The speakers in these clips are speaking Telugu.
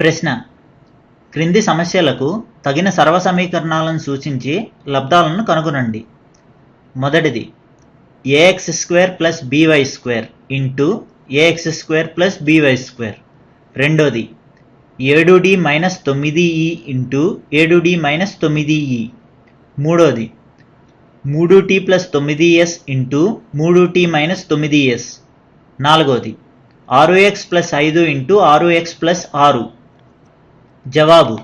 ప్రశ్న: క్రింది సమస్యలకు తగిన సర్వసమీకరణాలను సూచించి లబ్ధాలను కనుగొనండి. మొదటిది ax² + by² into ax² + by². రెండోది 7d - 9e into 7d - 9e. మూడోది 3t + 9s into 3t - 9s. నాలుగోది 6x + 5 ఇంటూ 6x + 6. జవాబు: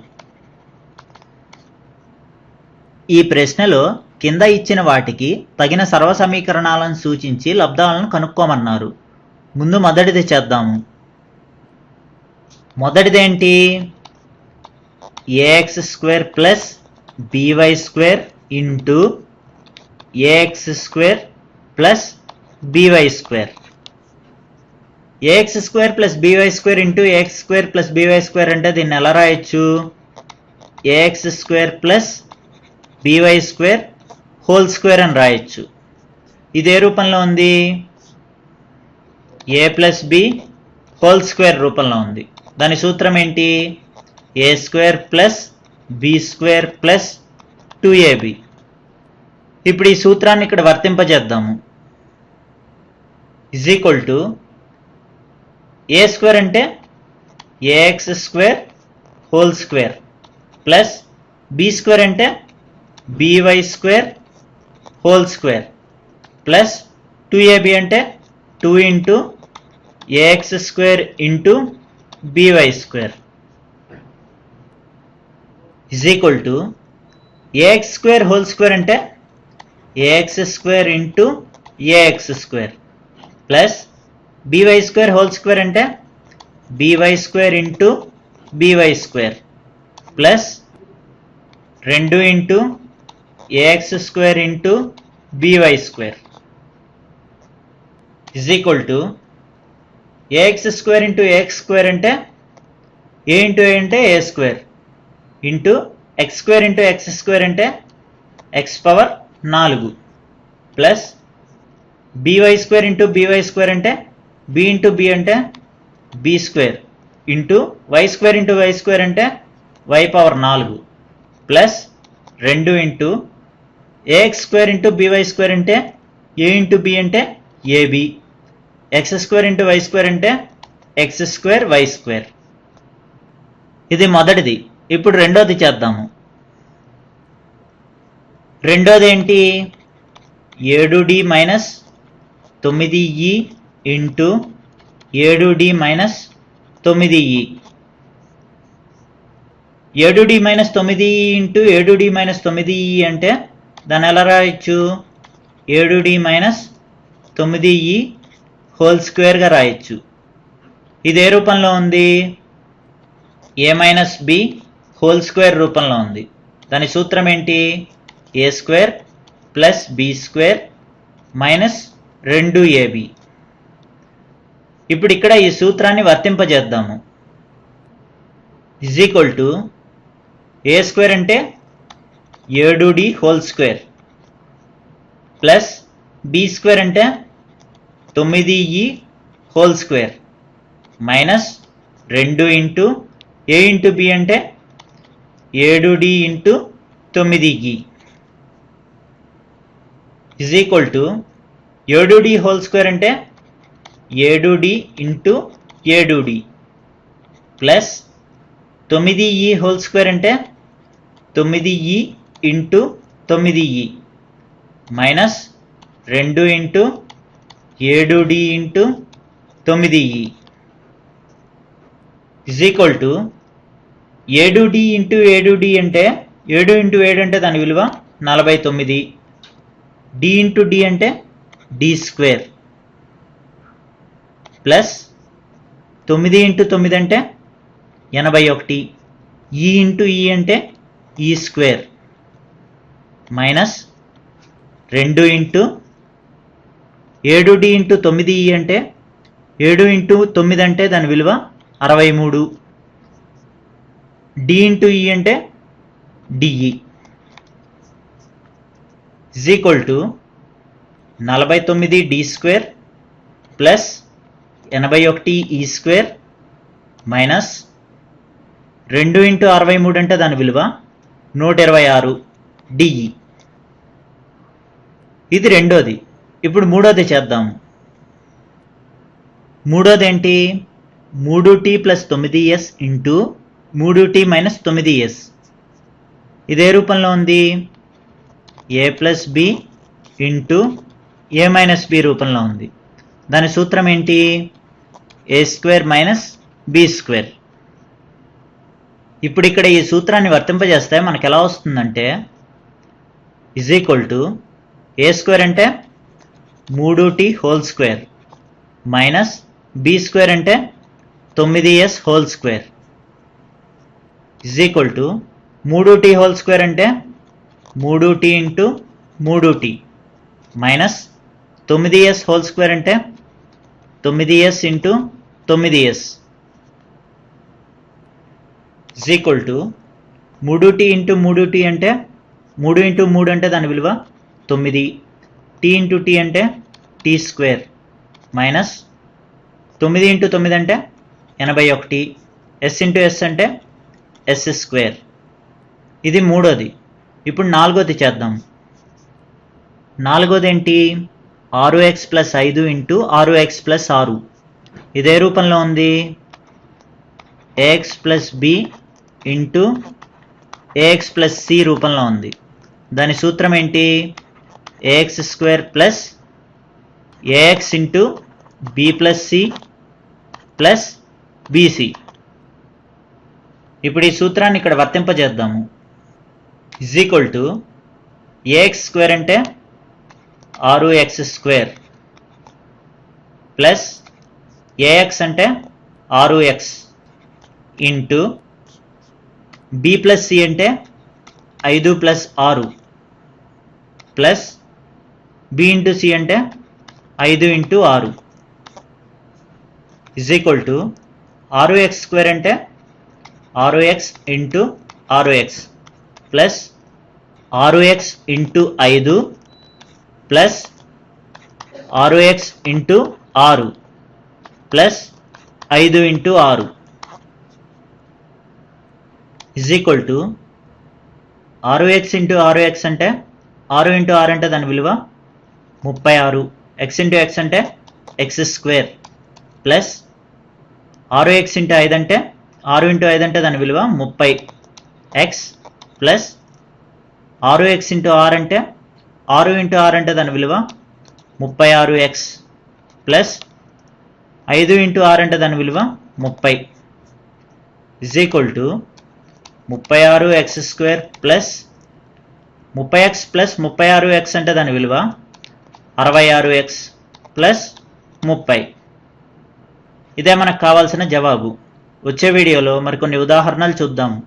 ఈ ప్రశ్నలో కింద ఇచ్చిన వాటికి తగిన సర్వసమీకరణాలను సూచించి లబ్ధాలను కనుక్కోమన్నారు. ముందు మొదటిది చేద్దాము. మొదటిదేంటి? ax² + by² into ax² + by². ax² + by² into ax² + by² అంటే దీన్ని ఎలా రాయొచ్చు? ax² + by² హోల్ స్క్వేర్ అని రాయొచ్చు. ఇదే రూపంలో ఉంది, a + b హోల్ స్క్వేర్ రూపంలో ఉంది. దాని సూత్రం ఏంటి? a² + b² + 2ab. ఇప్పుడు ఈ సూత్రాన్ని ఇక్కడ వర్తింపజేద్దాము. = a² అంటే ax² whole square plus b² అంటే by² whole square plus 2ab అంటే 2 into ax² into by² ax² whole square అంటే ax² into ax² plus by² whole square అంటే by² into by² plus 2 into ax² into by² ax² into ax² అంటే a ఇంటూ a అంటే a² into x² into x² అంటే x⁴ plus by² into by² అంటే b ఇంటూ b అంటే b² into y² into y² అంటే y⁴ plus 2 into ax² into by² అంటే a ఇంటూ b అంటే ab, x² ఇంటూ y² అంటే x² y². ఇది మొదటిది. ఇప్పుడు రెండోది చేద్దాము. రెండోది ఏంటి? 7d - 9e into 7d - 9e. 7d - 9e into 7d - 9e అంటే దాన్ని ఎలా రాయొచ్చు? 7d - 9e హోల్ స్క్వేర్గా రాయొచ్చు. ఇదే రూపంలో ఉంది, a - b హోల్ స్క్వేర్ రూపంలో ఉంది. దాని సూత్రం ఏంటి? a² + b² - 2ab. ఇప్పుడు ఇక్కడ ఈ సూత్రాన్ని వర్తింపజేద్దాము. a² అంటే 7d whole square plus b² అంటే 9e whole square minus 2 into a into b అంటే 7d into 9e 7d whole square అంటే 7d into 7d plus 9e whole square అంటే 9e into 9e minus 2 into 7d into 9e 7d into 7d అంటే 7 ఇంటూ 7 అంటే దాని విలువ 49. d ఇంటూ d అంటే d² ప్లస్ 9 ఇంటూ 9 అంటే 81. e ఇంటూ e అంటే e² minus 2 into 7d into 9e అంటే 7 ఇంటూ 9 అంటే దాని విలువ 63. d ఇంటూ e అంటే de 49d² plus 81e² minus 2 into 63 అంటే దాని విలువ 126 డిఈ. ఇది రెండోది. ఇప్పుడు మూడోది చేద్దాము. మూడోది ఏంటి? 3t plus 9s into 3t minus 9s. ఇదే రూపంలో ఉంది. a plus B into A minus B రూపంలో ఉంది. దాని సూత్రం ఏంటి? A square minus B square. ఇప్పుడు ఇక్కడ ఈ సూత్రాన్ని వర్తింపజేస్తే మనకు ఎలా వస్తుందంటే is equal to A square అంటే 3t whole square minus B square అంటే 9s whole square is equal to 3t whole square అంటే 3t into 3t minus 9s whole square అంటే 9s into 9s is equal to 3t into 3t అంటే 3 ఇంటూ 3 అంటే దాని విలువ 9, t ఇంటూ t అంటే t స్క్వేర్ మైనస్ 9 ఇంటూ 9 అంటే 81, s ఇంటూ s అంటే s స్క్వేర్. ఇది మూడోది. ఇప్పుడు నాలుగోది చేద్దాం. నాలుగోది ఏంటి? 6x plus 5 into 6x plus 6. ఇదే రూపంలో ఉంది. ax plus B into ax plus C రూపంలో ఉంది. దాని సూత్రం ఏంటి? ax square plus ax into B plus C plus BC. ఇప్పుడు ఈ సూత్రాన్ని ఇక్కడ వర్తింపజేద్దాము. Is equal to AX square అంటే 6x స్క్వేర్ ప్లస్ ఏఎక్స్ అంటే 6x into B plus C అంటే 5 plus 6 plus B into C అంటే 5 into 6 is equal to 6x square అంటే 6x into 6x plus 6x into 5 plus 6x into 6 plus 5 into 6 is equal to 6x into 6x అంటే 6 ఇంటూ 6 అంటే దాని విలువ 36, x ఇంటూ x అంటే x square plus 6x into 5 అంటే 6 ఇంటూ 5 అంటే దాని విలువ 30x ప్లస్ 6x ఇంటూ 6 అంటే 6 ఇంటూ 6 అంటే దాని విలువ 36x ప్లస్ 5 ఇంటూ 6 అంటే దాని విలువ 30 is equal to 36x square plus 30x plus 36x అంటే దాని విలువ 66x ప్లస్ 30. ఇదే మనకు కావాల్సిన జవాబు. వచ్చే వీడియోలో మరికొన్ని ఉదాహరణలు చూద్దాము.